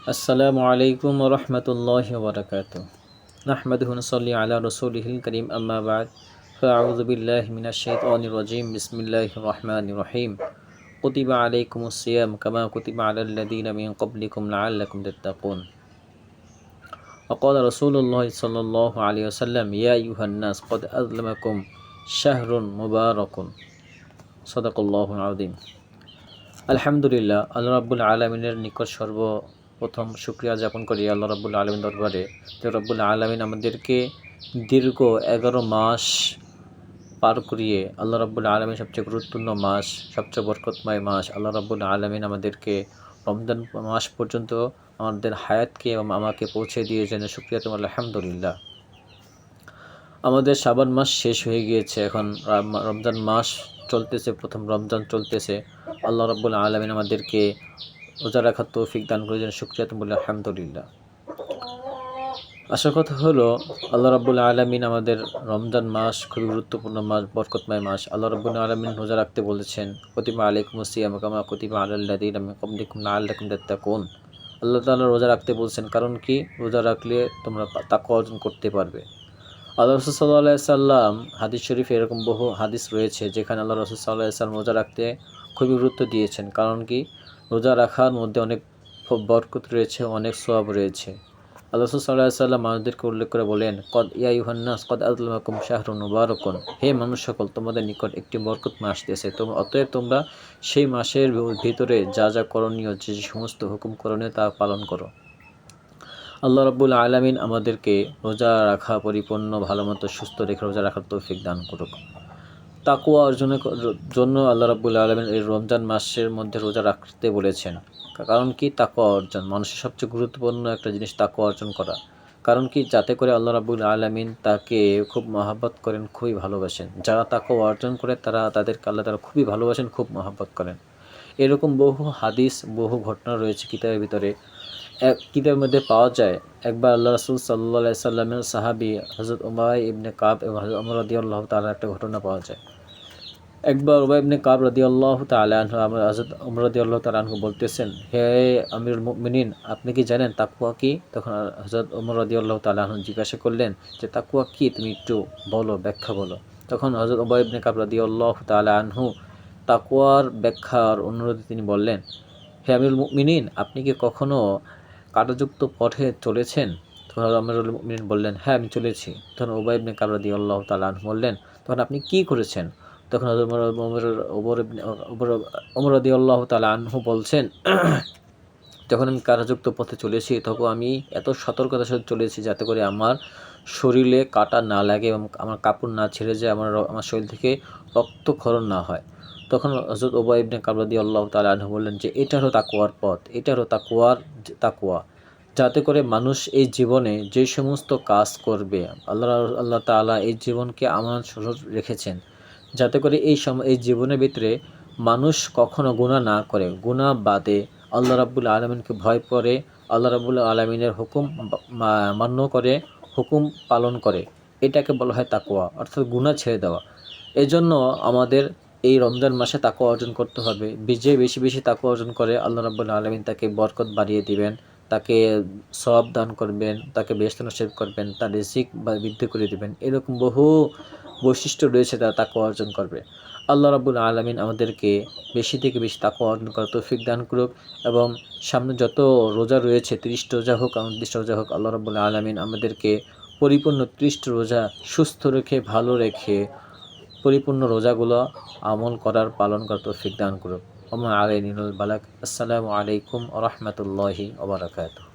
আসসালামু আলাইকুম ওয়া রাহমাতুল্লাহি ওয়া বারাকাতুহু। নাহমাদুহু ওয়া নুসাল্লি আলা রাসূলিহিল কারীম, আম্মা বা'দ। ফাআউযু বিল্লাহি মিনাশ শাইতানির রাজীম। বিসমিল্লাহির রাহমানির রাহিম। কুতিবা আলাইকুমুস সিয়াম কামা কুতিবা আলাল লাযীনা মিন ক্বাবলিকুম লাআল্লাকুম তাত্তাকুন। ওয়া ক্বালা রাসূলুল্লাহি সাল্লাল্লাহু আলাইহি ওয়াসাল্লাম, ইয়া আইয়ুহান নাস ক্বাদ আযলামাকুম শাহরুন মুবারাকুন। সাদাকাল্লাহুল আযীম। আলহামদুলিল্লাহ, আল্লাহ রাব্বুল আলামিনের নিকট সর্বপ্রথম শুকরিয়া জ্ঞাপন করি আল্লাহ রাব্বুল আলামিন দরবারে, যে রাব্বুল আলামিন আমাদেরকে দীর্ঘ 11 মাস পার করিয়ে, আল্লাহ রাব্বুল আলামিন সবচেয়ে গুরুত্বপূর্ণ মাস, সবচেয়ে বরকতময় মাস, আল্লাহ রাব্বুল আলামিন আমাদেরকে রমজান মাস পর্যন্ত আমাদের হায়াতকে এবং আমাকে পৌঁছে দিয়েছেন। শুকরিয়া তোমার আলহামদুলিল্লাহ। আমাদের শাবান মাস শেষ হয়ে গিয়েছে, এখন রমজান মাস চলতেছে, প্রথম রমজান চলতেছে। আল্লাহ রাব্বুল আলামিন আমাদেরকে রোজা রাখার তৌফিক দান করেছেন। শুকরিয়া তুমি আলহামদুলিল্লাহ। আসল কথা হলো, আল্লাহ রাব্বুল আলামিন আমাদের রমজান মাস খুবই গুরুত্বপূর্ণ মাস, বরকতময় মাস। আল্লাহ রাব্বুল আলামিন রোজা রাখতে বলেছেন, কুতিবা আলাইকুমুস সিয়াম কামা কুতিবা আলাল লাযীনা মিন ক্বাবলিকুম লাআল্লাকুম তাত্তাকুন। আল্লাহ তাআলা রোজা রাখতে বলছেন, কারণ কি? রোজা রাখলে তোমরা তাকওয়া অর্জন করতে পারবে। আল্লাহ রাসূল সাল্লাল্লাহু আলাইহি সাল্লাম, হাদিস শরীফে এরকম বহু হাদিস রয়েছে যেখানে আল্লাহ রাসূল সাল্লাল্লাহু আলাইহি সাল্লাম রোজা রাখতে খুবই গুরুত্ব দিয়েছেন। কারণ কি? রোজা রাখার মধ্যে অনেক বরকত রয়েছে, অনেক সওয়াব রয়েছে। আল্লাহ রাসূল সাল্লাল্লাহু আলাইহি সাল্লাম মানুষদেরকে উল্লেখ করে বলেন, কদ ইয়া আইয়ুহান নাস কদ আযলামাকুম শাহরুন মুবারাকুন। হে মানুষ সকল, তোমাদের নিকট একটি বরকত মাস আসতেছে, অতএব তোমরা সেই মাসের ভিতরে যা যা করণীয়, যে সমস্ত হুকুম করণীয় তা পালন করো। আল্লাহ রাব্বুল আলামিন আমাদেরকে রোজা রাখা পরিপূর্ণ ভালোমতো সুস্থ রেখে রোজা রাখার তৌফিক দান করুক। তাকওয়া অর্জনের জন্য আল্লাহ রাব্বুল আলামিন এই রমজান মাসের মধ্যে রোজা রাখতে বলেছেন। কারণ কি? তাকওয়া অর্জন, মানুষের সবচেয়ে গুরুত্বপূর্ণ একটা জিনিস তাকওয়া অর্জন করা। কারণ কি? যাতে করে আল্লাহ রাব্বুল আলামিন তাকে খুব মহব্বত করেন, খুবই ভালোবাসেন। যারা তাকওয়া অর্জন করে তাদেরকে আল্লাহ তাআলা খুবই ভালোবাসেন, খুব মহব্বত করেন। এরকম বহু হাদিস, বহু ঘটনা রয়েছে কিতাবের ভিতরে। কিতাবের মধ্যে পাওয়া যায়, একবার আল্লাহ রাসূল সাল্লাল্লাহু আলাইহি সাল্লামের সাহাবী হযরত উবাই ইবনে কাব এবং হযরত ওমর রাদিয়াল্লাহু তাআলা একটা ঘটনা পাওয়া যায়। একবার উবাই ইবনে কাব রাদিয়াল্লাহু তাআলা আনহু হযরত ওমর রাদিয়াল্লাহু তাআলা আনহু বলতেছেন, হে আমিরুল মুমিনিন, আপনি কি জানেন তাকওয়া কি? তখন হযরত ওমর রাদিয়াল্লাহু তাআলা আনহু জিজ্ঞাসা করলেন যে, তাকওয়া কি? তুমি একটু বলো, ব্যাখ্যা বলো। তখন হযরত উবাই ইবনে কাব রাদিয়াল্লাহু তাআলা আনহু তাকওয়ার ব্যাখ্যার অনুরোধে তিনি বললেন, হে আমিরুল মুমিনিন, আপনি কি কখনো কাঁটাযুক্ত পথে চলেছেন? তখন আমিরুল মুমিনিন বললেন, হ্যাঁ, আমি চলেছি। তখন উবাই ইবনে কাব রাদিয়াল্লাহু তাআলা আনহু বললেন, তখন আপনি কি করেছেন? তখন ওমর রাদিয়াল্লাহু তাআলা আনহু বলছেন, যখন আমি কাঁটাযুক্ত পথে চলেছি, তখন আমি এত সতর্কতার সাথে চলেছি যাতে করে আমার শরীরে কাঁটা না লাগে এবং আমার কাপড় না ছিঁড়ে যায়, আমার শরীর থেকে রক্তক্ষরণ না হয়। তখন হযরত উবাই ইবনে কাব রাদিয়াল্লাহু তাআলা আনহু বললেন যে, এটা হলো তাকওয়ার পথ, এটা হলো তাকওয়া। যাতে করে মানুষ এই জীবনে যে সমস্ত কাজ করবে, আল্লাহ তাআলা এই জীবনকে আমানত স্বরূপ রেখেছেন, যাতে করে এই জীবনের ভিতরে মানুষ কখনো গুনাহ না করে, গুনাহ বাদে আল্লাহ রাব্বুল আলামিনকে ভয় করে, আল্লাহ রাব্বুল আলামিনের হুকুম মান্য করে, হুকুম পালন করে। এটাকে বলা হয় তাকওয়া, অর্থাৎ গুনাহ ছেড়ে দেওয়া। এজন্য আমাদের এই রমজান মাসে তাকওয়া অর্জন করতে হবে। যে বেশি বেশি তাকওয়া অর্জন করে, আল্লাহ রাব্বুল আলামিন তাকে বরকত বাড়িয়ে দিবেন, তাকে সওয়াব দান করবেন, তাকে বেহেশতে নসিব করবেন, তার রিজিক বৃদ্ধি করে দিবেন। এরকম বহু বৈশিষ্ট্য রয়েছে তারা তাকওয়া অর্জন করবে। আল্লাহ রাব্বুল আলামিন আমাদেরকে বেশি থেকে বেশি তাকওয়া অর্জন করার তৌফিক দান করুক। এবং সামনে যত রোজা রয়েছে, 30 রোজা হোক, 29 রোজা হোক, আল্লাহ রাব্বুল আলামিন আমাদেরকে পরিপূর্ণ 30 রোজা সুস্থ রেখে, ভালো রেখে, পরিপূর্ণ রোজাগুলো আমল করার, পালন করার তৌফিক দান করুক। ওয়া মা আলাইনা ইল্লাল বালাগ। আসসালামু আলাইকুম ওয়া রাহমাতুল্লাহি ওয়া বারাকাতুহু।